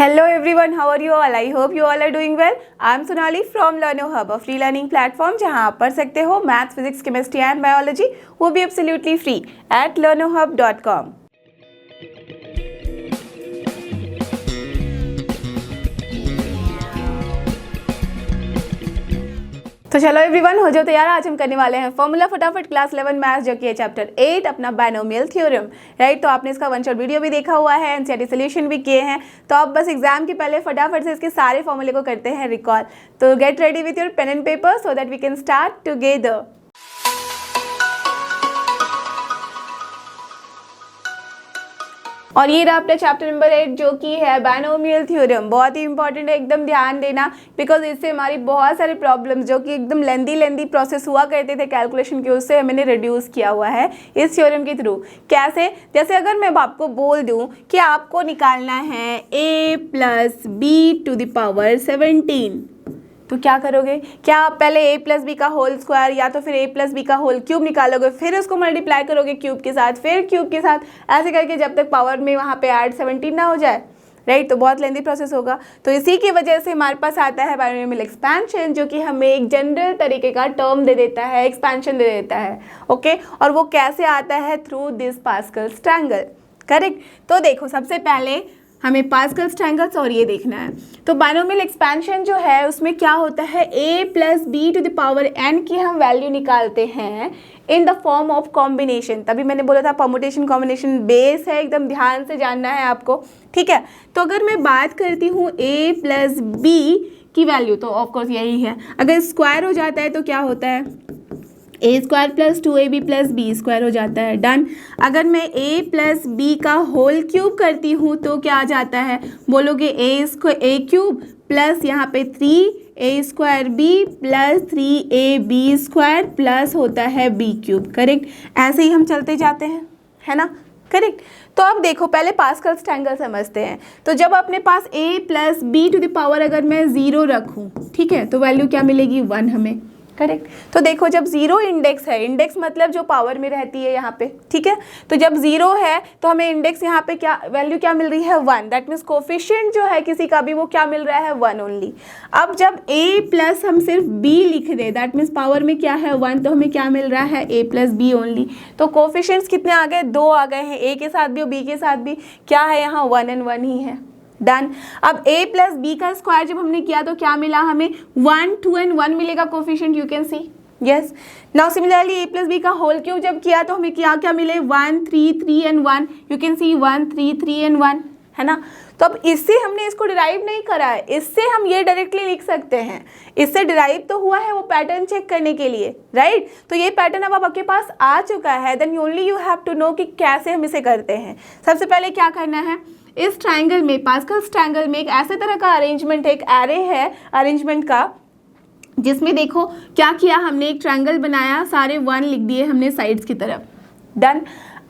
Hello everyone, how are you all? I hope you all are doing well. I am Sonali from Learno Hub, a free learning platform जहां आप पढ़ सकते हो maths, physics, chemistry and biology, वो भी absolutely free at learnohub.com। तो चलो everyone, हो जाओ तैयार। आज हम करने वाले हैं फॉर्मूला फटाफट क्लास 11 मैथ्स, जो कि है चैप्टर 8 अपना बायनोमियल थ्योरम, राइट। तो आपने इसका वन शॉट वीडियो भी देखा हुआ है, एनसीईआरटी सोल्यूशन भी किए हैं। तो आप बस एग्जाम के पहले फटाफट से इसके सारे फॉर्मूले को करते हैं रिकॉल। तो get ready with your pen and paper so that we can start together. और ये रहा अपना चैप्टर नंबर 8, जो कि है बायनोमियल थ्योरम। बहुत ही इंपॉर्टेंट है, एकदम ध्यान देना, बिकॉज इससे हमारी बहुत सारे प्रॉब्लम्स जो कि एकदम लेंदी प्रोसेस हुआ करते थे कैलकुलेशन के, उससे मैंने रिड्यूस किया हुआ है इस थ्योरम के थ्रू। कैसे? जैसे अगर मैं आपको बोल दूं कि आपको निकालना है a + b⁻17, तो क्या करोगे? क्या आप पहले a + b का होल स्क्वायर या तो फिर a + b का होल क्यूब निकालोगे, फिर उसको मल्टीप्लाई करोगे क्यूब के साथ, फिर क्यूब के साथ, ऐसे करके जब तक पावर में वहाँ पे ऐड 17 ना हो जाए, राइट। तो बहुत लेंदी प्रोसेस होगा। तो इसी की वजह से हमारे पास आता है बायनोमियल एक्सपेंशन, जो कि हमें एक जनरल तरीके का टर्म दे देता है, एक्सपेंशन दे देता है, ओके। और वो कैसे आता है? Through this Pascal's triangle, correct. तो देखो, सबसे पहले हमें पास्कल्स ट्रायंगल्स और ये देखना है। तो बायनोमियल एक्सपेंशन जो है उसमें क्या होता है, a + b⁻n की हम वैल्यू निकालते हैं in the form of combination. तभी मैंने बोला था परमुटेशन कॉम्बिनेशन बेस है, एकदम ध्यान से जानना है आपको, ठीक है। तो अगर मैं बात करती हूँ a + b की वैल्यू, तो ऑफकोर्स यही है। अगर स्क्वायर हो जाता है तो क्या होता है, a² + 2ab + b² हो जाता है, डन। अगर मैं a + b का होल क्यूब करती हूँ तो क्या आ जाता है? बोलोगे a³ प्लस यहाँ पे 3a² b + 3ab² प्लस होता है b³, करेक्ट। ऐसे ही हम चलते जाते हैं, है ना, करेक्ट। तो अब देखो, पहले पास्कल्स ट्रायंगल समझते हैं। तो जब अपने पास a + b⁻, अगर मैं 0 रखूँ, ठीक है, तो वैल्यू क्या मिलेगी? 1 हमें, करेक्ट। तो देखो, जब 0 इंडेक्स है, इंडेक्स मतलब जो पावर में रहती है यहाँ पे, ठीक है। तो जब 0 है तो हमें इंडेक्स यहाँ पे क्या वैल्यू क्या मिल रही है? 1। दैट मीन्स कोफिशिएंट जो है किसी का भी, वो क्या मिल रहा है? 1 ओनली। अब जब a+ हम सिर्फ b लिख दें, दैट मीन्स पावर में क्या है? 1, तो हमें क्या मिल रहा है? a + b only. तो कोफिशिएंट्स कितने आ गए? 2 आ गए हैं, a के साथ भी और b के साथ भी। क्या है यहाँ? 1 और 1 ही है, डन। अब a + b का स्क्वायर जब हमने किया तो क्या मिला हमें? 1, 2 और 1 मिलेगा coefficient, you can see, yes. Now similarly a + b का होल क्यूब जब किया तो हमें क्या मिले? 1, 3, 3 और 1, यू कैन सी 1, 3, 3 और 1, है ना। तो अब इससे हमने इसको डिराइव नहीं करा है, इससे हम ये डायरेक्टली लिख सकते हैं। इससे डिराइव तो हुआ है वो पैटर्न चेक करने के लिए, राइट। तो ये पैटर्न अब आपके पास आ चुका है, then only you have to know कि कैसे हम इसे करते हैं। सबसे पहले क्या करना है, इस ट्रायंगल में, पास्कल्स ट्रायंगल में एक ऐसे तरह का अरेंजमेंट, एक एरे है अरेंजमेंट का, जिसमें देखो क्या किया हमने, एक ट्रायंगल बनाया, सारे 1 लिख दिए हमने साइड्स की तरफ, डन।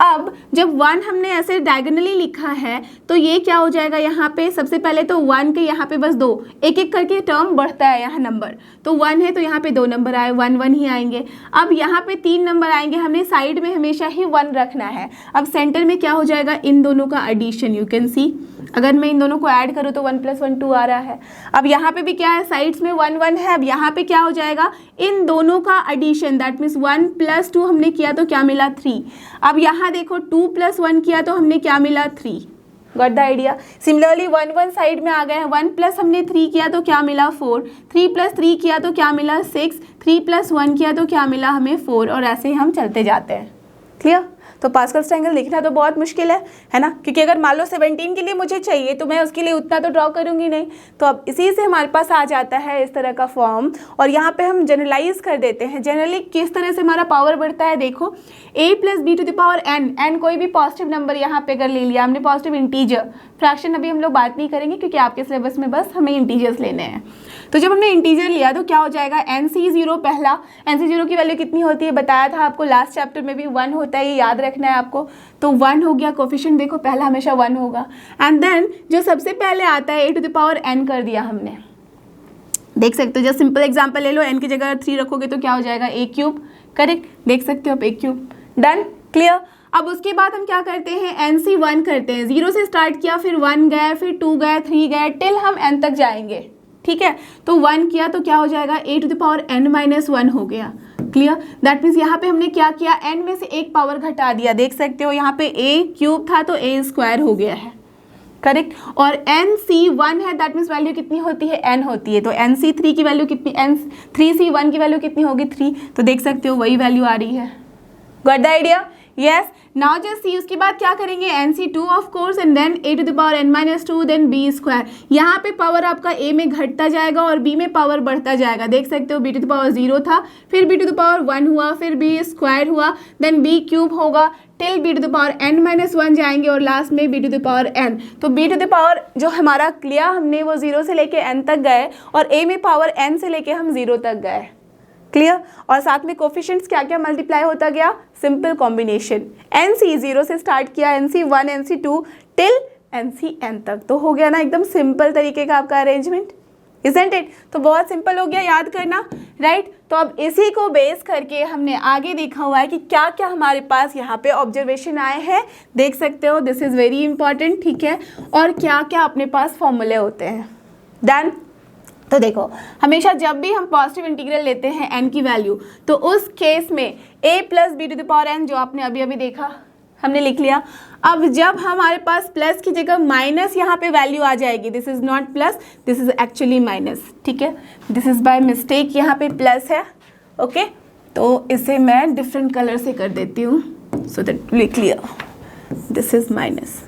अब जब 1 हमने ऐसे डायगोनली लिखा है तो ये क्या हो जाएगा यहाँ पे? सबसे पहले तो 1 के यहाँ पे बस 2, एक एक करके टर्म बढ़ता है यहाँ नंबर। तो 1 है तो यहाँ पे 2 नंबर आए, 1 1 ही आएंगे। अब यहाँ पे 3 नंबर आएंगे, हमें साइड में हमेशा ही 1 रखना है। अब सेंटर में क्या हो जाएगा? इन दोनों का एडिशन, यू कैन सी। अगर मैं इन दोनों को ऐड करूँ तो 1 + 1 2 आ रहा है। अब यहाँ पे भी क्या है? साइड्स में 1 1 है। अब यहाँ पे क्या हो जाएगा? इन दोनों का एडिशन, दैट मीन्स 1 + 2 हमने किया तो क्या मिला? 3। अब यहाँ देखो 2 + 1 किया तो हमने क्या मिला? 3। Got the idea. Similarly 1 1 side में आ गए हैं, 1 + हमने 3 किया तो क्या मिला? 4। 3 + 3 किया तो क्या मिला? 6। 3 + 1 किया तो क्या मिला हमें? 4। और ऐसे ही हम चलते जाते हैं, क्लियर। तो पास्कल्स ट्रायंगल लिखना तो बहुत मुश्किल है ना, क्योंकि अगर मान लो 17 के लिए मुझे चाहिए तो मैं उसके लिए उतना तो ड्रॉ करूंगी नहीं। तो अब इसी से हमारे पास आ जाता है इस तरह का फॉर्म, और यहाँ पे हम जनरलाइज कर देते हैं। जनरली किस तरह से हमारा पावर बढ़ता है, देखो, a + b⁻n, n कोई भी पॉजिटिव नंबर यहाँ पे अगर ले लिया हमने, पॉजिटिव इंटीजर, फ्रैक्शन अभी हम लोग बात नहीं करेंगे क्योंकि आपके सिलेबस में बस हमें इंटीजर्स लेने हैं। तो जब हमने इंटीजर लिया तो क्या हो जाएगा? NC0 पहला, NC0 की वैल्यू कितनी होती है? बताया था आपको लास्ट चैप्टर में भी, 1 होता है, ये याद रखना है आपको। तो 1 हो गया, कोफिशिएंट देखो पहला हमेशा 1 होगा। एंड देन जो सबसे पहले आता है a⁻n कर दिया हमने, देख सकते हो। जब सिंपल एग्जांपल ले लो, n की जगह 3 रखोगे तो क्या हो जाएगा? a³, करेक्ट, देख सकते हो आप, a³, डन, क्लियर। अब उसके बाद हम क्या करते हैं, NC1 करते हैं। 0 से स्टार्ट किया, फिर 1 गए, फिर 2 गए, 3 गए, टिल हम n तक जाएंगे। ठीक है, तो 1 किया तो क्या हो जाएगा, a⁻n-1 हो गया। क्लियर, दैट मीन्स यहाँ पे हमने क्या किया, n में से एक पावर घटा दिया। देख सकते हो यहाँ पे a³ था तो a² हो गया है। करेक्ट, और NC1 है, दैट मीन्स वैल्यू कितनी होती है, n होती है। तो NC3 की वैल्यू कितनी, N3C1 की वैल्यू कितनी होगी, 3। तो देख सकते हो वही वैल्यू आ रही है। Got the idea? Yes. Now just see, उसके बाद क्या करेंगे, NC2 of course and then a⁻n-2 then b²। यहाँ पे पावर आपका a में घटता जाएगा और b में पावर बढ़ता जाएगा। देख सकते हो b⁻0 था, फिर b⁻1 हुआ, फिर b² हुआ, देन b³ होगा, टिल b⁻n-1 जाएंगे और लास्ट में b⁻n। तो जो हमारा लिया हमने वो 0 से लेके n तक गए और a में पावर n से लेके हम 0 तक गए। क्लियर, और साथ में कोफिशिएंट्स क्या क्या मल्टीप्लाई होता गया, सिंपल कॉम्बिनेशन। NC 0 से स्टार्ट किया, NC1 NC2 टिल NCn तक। तो हो गया ना एकदम सिंपल तरीके का आपका अरेंजमेंट, इजंट इट? तो बहुत सिंपल हो गया याद करना, राइट। तो अब इसी को बेस करके हमने आगे देखा हुआ है कि क्या क्या हमारे पास यहाँ पे ऑब्जर्वेशन आए हैं। देख सकते हो, दिस इज़ वेरी इंपॉर्टेंट, ठीक है। और क्या क्या अपने पास फॉर्मूले होते हैं। डन। तो देखो, हमेशा जब भी हम पॉजिटिव इंटीग्रल लेते हैं n की वैल्यू, तो उस केस में a + b⁻n जो आपने अभी अभी देखा हमने लिख लिया। अब जब हमारे पास प्लस की जगह माइनस यहाँ पे वैल्यू आ जाएगी, this is not plus, this is actually minus. ठीक है, दिस इज बाय मिस्टेक यहाँ पे प्लस है। ओके, तो इसे मैं डिफरेंट कलर से कर देती हूँ so that will clear. This is minus,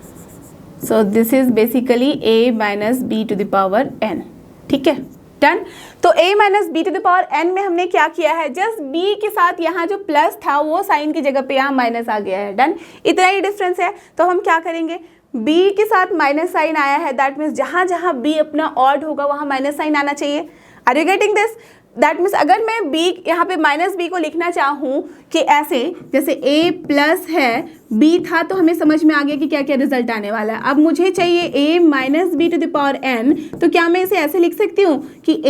so this is basically a - b⁻n। ठीक है, डन। तो a - b⁻n में हमने क्या किया है, जस्ट b के साथ यहाँ जो प्लस था वो साइन की जगह पे यहाँ माइनस आ गया है। डन, इतना ही डिफरेंस है। तो हम क्या करेंगे, b के साथ माइनस साइन आया है, दैट मीन्स जहाँ जहाँ b अपना ऑड होगा वहाँ माइनस साइन आना चाहिए। Are you getting this? That means अगर मैं b यहाँ पे -b को लिखना चाहूँ कि ऐसे, जैसे a+ है, b था, तो हमें समझ में आ गया कि क्या क्या रिजल्ट आने वाला है। अब मुझे चाहिए a - b⁻n, तो क्या मैं इसे ऐसे लिख सकती हूँ कि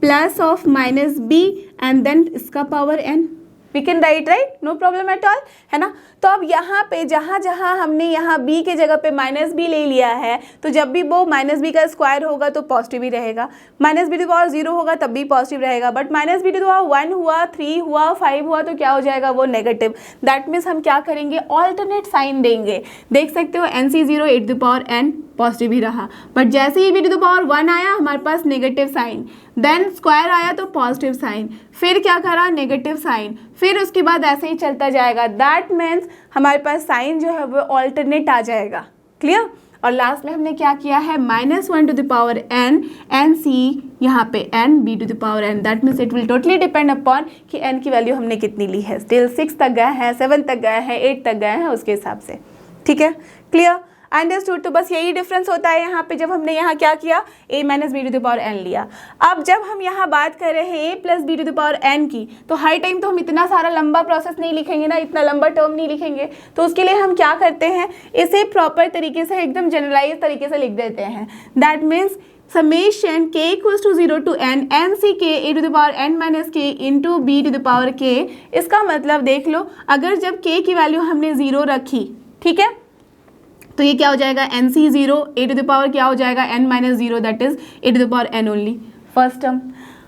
a+ of -b and then इसका power n। We can write, right, no problem at all, है ना। तो अब यहाँ पे जहाँ जहाँ हमने यहाँ b के जगह पे -b ले लिया है, तो जब भी वो -b का स्क्वायर होगा तो पॉजिटिव ही रहेगा, -b⁻0 होगा तब भी पॉजिटिव रहेगा, बट -b⁻1 हुआ, 3 हुआ, 5 हुआ तो क्या हो जाएगा, वो नेगेटिव। दैट मीन्स हम क्या करेंगे, ऑल्टरनेट साइन देंगे। देख सकते हो NC0 8n पॉजिटिव ही रहा, बट जैसे ही b⁻1 आया हमारे पास नेगेटिव साइन, देन स्क्वायर आया तो पॉजिटिव साइन, फिर क्या करा, नेगेटिव साइन, फिर उसके बाद ऐसे ही चलता जाएगा। दैट मीन्स हमारे पास साइन जो है वो ऑल्टरनेट आ जाएगा। क्लियर, और लास्ट में हमने क्या किया है, -1n NC यहाँ पे n b⁻n। That means it will totally depend upon कि n की वैल्यू हमने कितनी ली है। स्टिल 6 तक गए हैं, 7 तक गए हैं, 8 तक गए हैं, उसके हिसाब से। ठीक है, क्लियर, अंडरस्टूड। तो बस यही डिफरेंस होता है यहाँ पे, जब हमने यहाँ क्या किया, a - b⁻n लिया। अब जब हम यहाँ बात कर रहे हैं a + b⁻n की, तो हर टाइम तो हम इतना सारा लंबा प्रोसेस नहीं लिखेंगे ना, इतना लंबा टर्म नहीं लिखेंगे। तो उसके लिए हम क्या करते हैं, इसे प्रॉपर तरीके से एकदम जनरलाइज तरीके से लिख देते हैं। That means summation k = 0 to n NCk a⁻n - k into b⁻k। इसका मतलब देख लो, अगर जब k की वैल्यू हमने 0 रखी, ठीक है, तो ये क्या हो जाएगा, NC0 a⁻ क्या हो जाएगा, n - 0, that is a⁻n only, first term.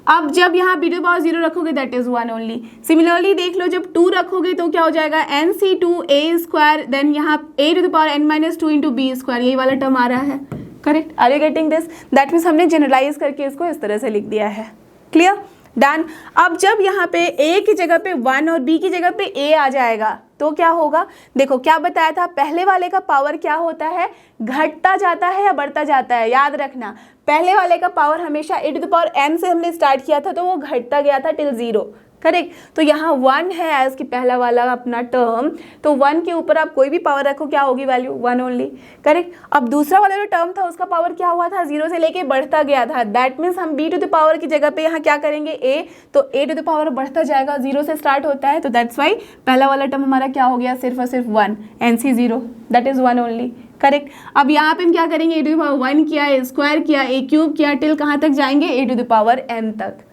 अब जब यहाँ b⁻0 रखोगे दैट इज 1 ओनली। सिमिलरली देख लो, जब 2 रखोगे तो क्या हो जाएगा, NC2 a², देन यहाँ a⁻n - 2 इंटू b², यही वाला टर्म आ रहा है। Correct, are you getting this? That means हमने जनरलाइज करके इसको इस तरह से लिख दिया है। Clear, done. अब जब यहाँ पे a की जगह पे 1 और b की जगह पे a आ जाएगा तो क्या होगा, देखो क्या बताया था, पहले वाले का पावर क्या होता है, घटता जाता है या बढ़ता जाता है। याद रखना, पहले वाले का पावर हमेशा a⁻n से हमने स्टार्ट किया था तो वो घटता गया था टिल 0। करेक्ट, तो यहाँ 1 है एज की पहला वाला अपना टर्म, तो 1 के ऊपर आप कोई भी पावर रखो, क्या होगी वैल्यू, 1 ओनली। करेक्ट, अब दूसरा वाला जो टर्म था उसका पावर क्या हुआ था, 0 से लेके बढ़ता गया था। दैट मीन्स हम b⁻ की जगह पे यहाँ क्या करेंगे, a, तो a⁻ बढ़ता जाएगा, 0 से स्टार्ट होता है, तो दैट्स वाई पहला वाला टर्म हमारा क्या हो गया, सिर्फ और सिर्फ 1, NC0 that is 1 only. Correct, अब यहाँ पे हम क्या करेंगे, a⁻1 किया, a² किया, a³ किया, टिल कहाँ तक जाएंगे, a⁻n तक।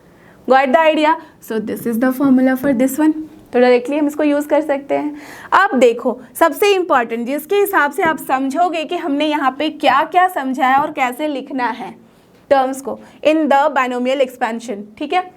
Got the idea? So this is the formula for this one. तो डायरेक्टली हम इसको यूज़ कर सकते हैं। अब देखो सबसे इम्पॉर्टेंट जिसके हिसाब से आप समझोगे कि हमने यहाँ पे क्या क्या समझा है और कैसे लिखना है टर्म्स को इन द बाइनोमियल एक्सपेंशन। ठीक है,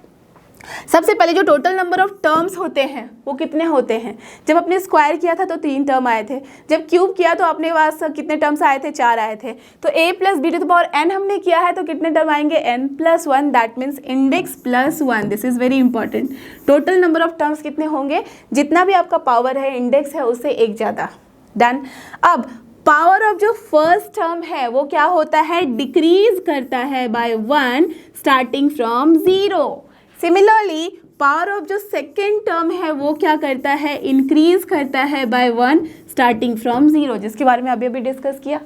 सबसे पहले जो टोटल नंबर ऑफ टर्म्स होते हैं वो कितने होते हैं। जब अपने स्क्वायर किया था तो 3 टर्म आए थे, जब क्यूब किया तो अपने पास कितने टर्म्स आए थे, 4 आए थे। तो a plus b to the power n हमने किया है तो कितने टर्म आएंगे, n plus 1, that means index plus 1। This is very important. Total number of terms कितने होंगे, जितना भी आपका पावर है इंडेक्स है उससे एक ज़्यादा। डन। अब पावर ऑफ जो फर्स्ट टर्म है वो क्या होता है, डिक्रीज करता है by 1 starting from 0। Similarly power of जो सेकेंड टर्म है वो क्या करता है, इंक्रीज करता है बाय 1 स्टार्टिंग फ्रॉम 0, जिसके बारे में अभी डिस्कस किया।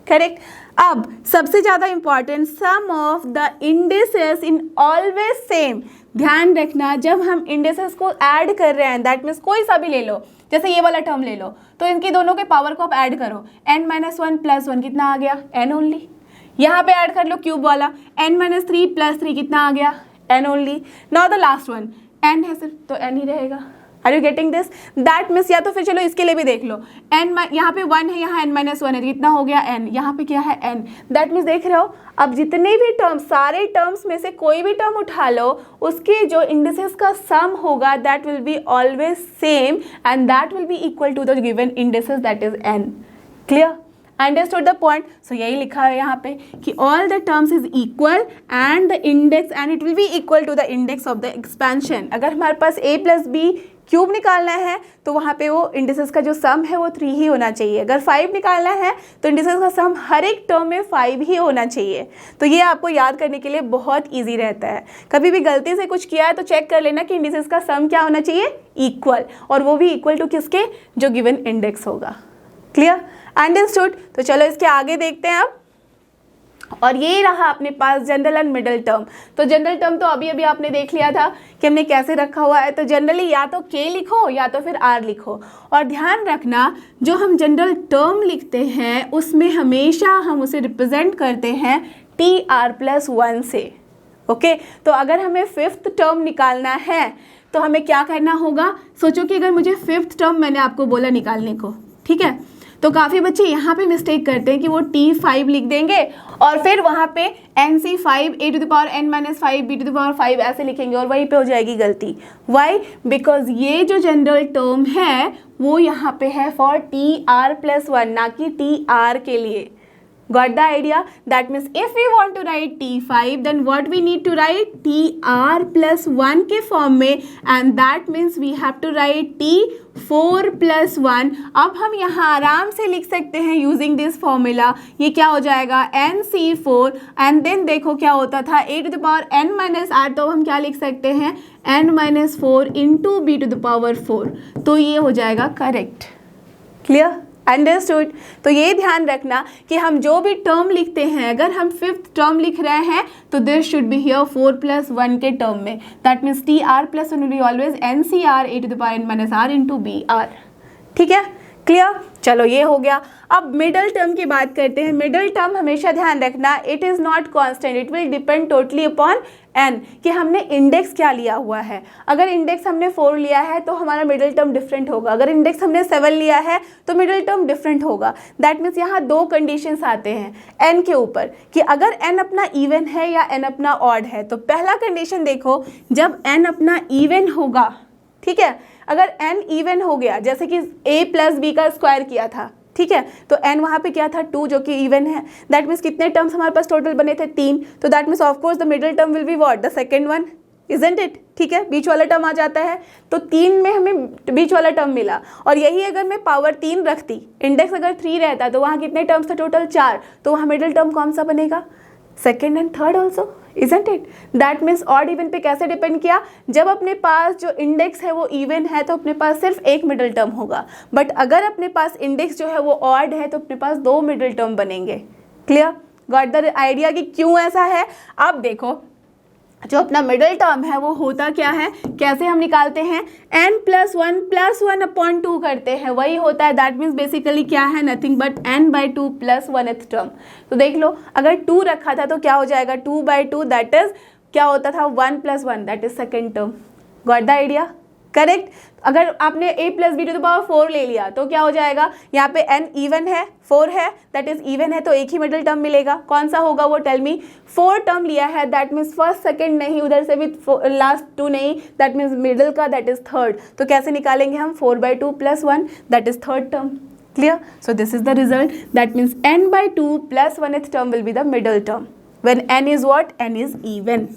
करेक्ट। अब सबसे ज़्यादा important, sum of the indices in always same. ध्यान रखना जब हम इंडिसेस को ऐड कर रहे हैं, दैट मीन्स कोई सा भी ले लो, जैसे ये वाला टर्म ले लो, तो इनकी दोनों के पावर को आप ऐड करो, n माइनस 1 प्लस 1 कितना आ गया, n ओनली। यहाँ पे ऐड कर लो क्यूब वाला, n माइनस 3 प्लस 3 कितना आ गया, n only. Now the last one n है सिर्फ तो n ही रहेगा। Are you getting this, that means या तो फिर चलो इसके लिए भी देख लो, n यहाँ पे 1 है, यहाँ n माइनस 1 है, कितना हो गया n, यहाँ पे क्या है n। दैट मीन्स देख रहे हो, अब जितने भी टर्म्स, सारे टर्म्स में से कोई भी टर्म उठा लो, उसके जो इंडिसेस का सम होगा that will be always same and that will be equal to the given indices that is n। Clear, understood the point. So यही लिखा है यहाँ पे कि all the terms is equal and the index and it will be equal to the index of the expansion. अगर हमारे पास a plus B cube निकालना है तो वहाँ पे वो इंडिसेस का जो सम है वो 3 ही होना चाहिए। अगर 5 निकालना है तो इंडिसेस का सम हर एक टर्म में 5 ही होना चाहिए। तो ये आपको याद करने के लिए बहुत ईजी रहता है। कभी भी गलती से कुछ किया है तो चेक कर लेना कि इंडिसेस का सम क्या होना चाहिए, इक्वल, और वो भी इक्वल टू किसके, जो गिवन इंडेक्स होगा। Clear, understood. तो चलो इसके आगे देखते हैं अब। और ये रहा अपने पास जनरल एंड मिडल टर्म। तो जनरल टर्म तो अभी अभी आपने देख लिया था कि हमने कैसे रखा हुआ है। तो जनरली या तो k लिखो या तो फिर r लिखो, और ध्यान रखना जो हम जनरल टर्म लिखते हैं उसमें हमेशा हम उसे रिप्रेजेंट करते हैं tr+1 से। ओके, तो अगर हमें 5th टर्म निकालना है तो हमें क्या करना होगा, सोचो कि अगर मुझे 5th टर्म मैंने आपको बोला निकालने को, ठीक है, तो काफ़ी बच्चे यहाँ पे मिस्टेक करते हैं कि वो t5 लिख देंगे और फिर वहाँ पे nc5 a to the power n minus 5 b to the power 5 ऐसे लिखेंगे और वहीं पे हो जाएगी गलती। वाई, बिकॉज ये जो जनरल टर्म है वो यहाँ पे है फॉर tr+1, ना कि tr के लिए। Got the idea? That means if we want to write t5 then what we need to write tr+1 के फॉर्म में, and that means we have to write t4+1। अब हम यहाँ आराम से लिख सकते हैं using this formula। ये क्या हो जाएगा, nc4 and then देखो क्या होता था a to the power n minus r, तो हम क्या लिख सकते हैं n minus 4 into b to the power 4, तो ये हो जाएगा करेक्ट। Clear, understood. तो ये ध्यान रखना कि हम जो भी टर्म लिखते हैं, अगर हम 5th टर्म लिख रहे हैं तो दिस शुड बी हियर 4+1 के टर्म में। That means tr+1 will be always ncr a to the power n minus r into br। ठीक है, क्लियर। चलो ये हो गया। अब मिडल टर्म की बात करते हैं। मिडल टर्म हमेशा ध्यान रखना it is not constant, it will depend totally upon n, कि हमने इंडेक्स क्या लिया हुआ है। अगर इंडेक्स हमने 4 लिया है तो हमारा मिडल टर्म डिफरेंट होगा, अगर इंडेक्स हमने 7 लिया है तो मिडल टर्म डिफरेंट होगा। दैट मीन्स यहाँ 2 कंडीशंस आते हैं n के ऊपर कि अगर n अपना इवन है या n अपना ऑड है। तो पहला कंडीशन देखो, जब n अपना इवन होगा, ठीक है, अगर n इवन हो गया, जैसे कि a प्लस बी का स्क्वायर किया था, ठीक है, तो n वहाँ पे क्या था 2 जो कि इवन है। दैट मीन्स कितने टर्म्स हमारे पास टोटल बने थे 3, तो that means of course the middle term will be what, the second one, isn't it. ठीक है, बीच वाला टर्म आ जाता है, तो 3 में हमें बीच वाला टर्म मिला। और यही अगर मैं पावर 3 रखती, इंडेक्स अगर 3 रहता तो वहाँ कितने टर्म्स थे टोटल 4, तो वहाँ मिडिल टर्म कौन सा बनेगा, second and third also, isn't it. That means odd even पे कैसे डिपेंड किया, जब अपने पास जो इंडेक्स है वो इवन है तो अपने पास सिर्फ एक मिडिल टर्म होगा, बट अगर अपने पास इंडेक्स जो है वो ऑड है तो अपने पास 2 मिडिल टर्म बनेंगे। क्लियर, गॉट द आइडिया कि क्यों ऐसा है। अब देखो जो अपना मिडिल टर्म है वो होता क्या है, कैसे हम निकालते हैं, n+1+1/2 करते हैं, वही होता है। दैट मीन्स बेसिकली क्या है, nothing but n/2 + 1th term. तो देख लो अगर 2 रखा था तो क्या हो जाएगा 2/2, दैट इज क्या होता था 1 + 1, that is second term. Got the idea. Correct. अगर आपने a plus b to the power 4 ले लिया तो क्या हो जाएगा, यहाँ पे n इवन है, 4 है, दैट इज इवन है, तो एक ही मिडिल टर्म मिलेगा। कौन सा होगा वो, टेल मी। 4 टर्म लिया है, दैट मीन्स फर्स्ट सेकंड नहीं, उधर से भी लास्ट 2 नहीं, दैट मीन्स मिडिल का, दैट इज थर्ड। तो कैसे निकालेंगे हम, 4/2 + 1, that is third term. Clear. So this is the result, that means n/2 + 1th term will be the middle term when n is what, n is even.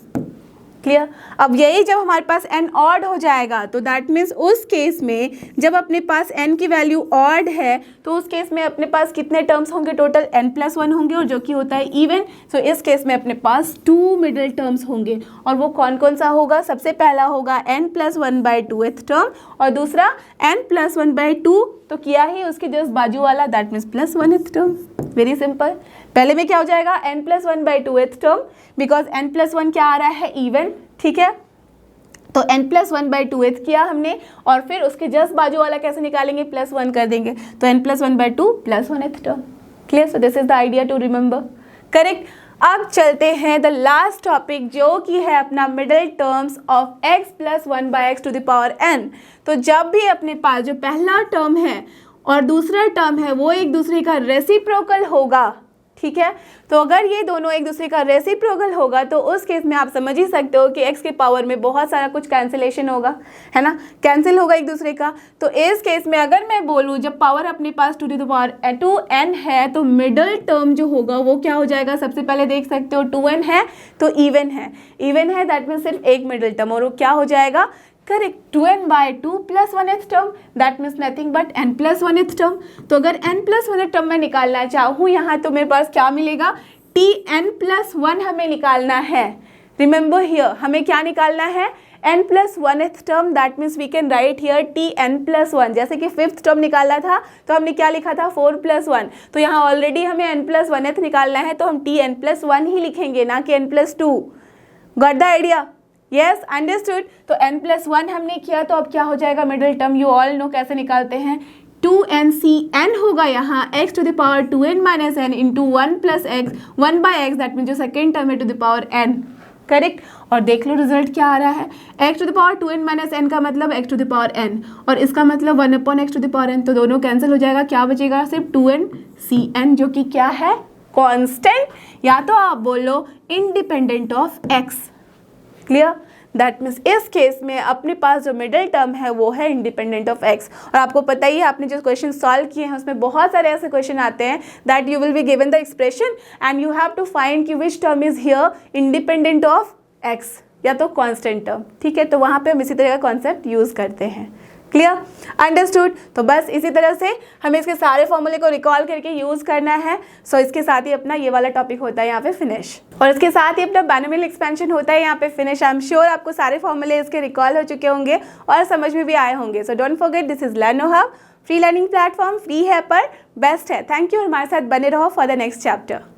Clear. अब यही जब हमारे पास n odd हो जाएगा तो दैट मीन्स उस case में जब अपने पास n की वैल्यू ऑड है तो उस केस में अपने पास कितने टर्म्स होंगे, टोटल n+1 होंगे, और जो कि होता है इवन। सो इस केस में अपने पास 2 मिडिल टर्म्स होंगे, और वो कौन कौन सा होगा, सबसे पहला होगा n+1/2th टर्म, और दूसरा n+1/2 तो किया ही उसके जस्ट बाजू वाला, that means +1th term. Very simple. पहले में क्या हो जाएगा, n+1/2th टर्म, बिकॉज n+1 क्या आ रहा है, इवन। ठीक है, तो n+1/2th किया हमने, और फिर उसके जस्ट बाजू वाला कैसे निकालेंगे, +1 कर देंगे, तो n+1/2 + 1th term. Clear. So this is the idea to remember. Correct. अब चलते हैं द लास्ट टॉपिक जो कि है अपना middle terms of x + 1/x to the power n। तो जब भी अपने पास जो पहला टर्म है और दूसरा टर्म है वो एक दूसरे का रेसिप्रोकल होगा, ठीक है, तो अगर ये दोनों एक दूसरे का रेसिप्रोकल होगा तो उस केस में आप समझ ही सकते हो कि x के पावर में बहुत सारा कुछ कैंसिलेशन होगा, है ना, कैंसिल होगा एक दूसरे का। तो इस केस में अगर मैं बोलूँ जब पावर अपने पास 2n है तो मिडल टर्म जो होगा वो क्या हो जाएगा, सबसे पहले देख सकते हो 2n है तो इवन है, इवन है, दैट मीन्स सिर्फ एक मिडल टर्म, और वो क्या हो जाएगा, correct, 2n/2 + 1th term, that means nothing but n+1th term. तो अगर n+1th टर्म मैं निकालना चाहूँ यहाँ तो मेरे पास क्या मिलेगा, tn+1 हमें निकालना है। रिमेंबर हियर हमें क्या निकालना है, n+1th term, that means we can write here tn+1। जैसे कि 5th टर्म निकालना था तो हमने क्या लिखा था, 4 + 1, तो यहाँ ऑलरेडी हमें n+1th निकालना है तो हम tn+1 ही लिखेंगे, ना कि n+2। Got the idea? Yes, understood. तो n+1 हमने किया तो अब क्या हो जाएगा, middle term you all know कैसे निकालते हैं, 2ncn होगा यहाँ x to the power 2n - n into 1 + x 1/x, that mean जो सेकेंड टर्म है to the power n। Correct. और देख लो रिजल्ट क्या आ रहा है, x to the power 2n - n का मतलब x to the power n, और इसका मतलब 1/x to the power n, तो दोनों कैंसिल हो जाएगा, क्या बचेगा, सिर्फ 2ncn जो कि क्या है, कांस्टेंट, या तो आप बोलो independent of x। Clear. That means इस केस में अपने पास जो मिडिल टर्म है वो है इंडिपेंडेंट ऑफ x। और आपको पता ही है, आपने जो क्वेश्चन सॉल्व किए हैं उसमें बहुत सारे ऐसे क्वेश्चन आते हैं that you will be given the expression and you have to find कि which term is here independent of x या तो कांस्टेंट टर्म। ठीक है, तो वहाँ पे हम इसी तरह का कॉन्सेप्ट यूज करते हैं। Clear, understood. तो बस इसी तरह से हमें इसके सारे फॉर्मूले को रिकॉल करके यूज़ करना है। सो इसके साथ ही अपना ये वाला टॉपिक होता है यहाँ पे फिनिश, और इसके साथ ही अपना बाइनोमियल एक्सपेंशन होता है यहाँ पे फिनिश। आई एम श्योर आपको सारे फॉर्मूले इसके रिकॉल हो चुके होंगे और समझ में भी आए होंगे। So don't forget, this is लर्नो hub, free learning platform, free है पर बेस्ट है। थैंक यू, हमारे साथ बने रहो फॉर द नेक्स्ट चैप्टर।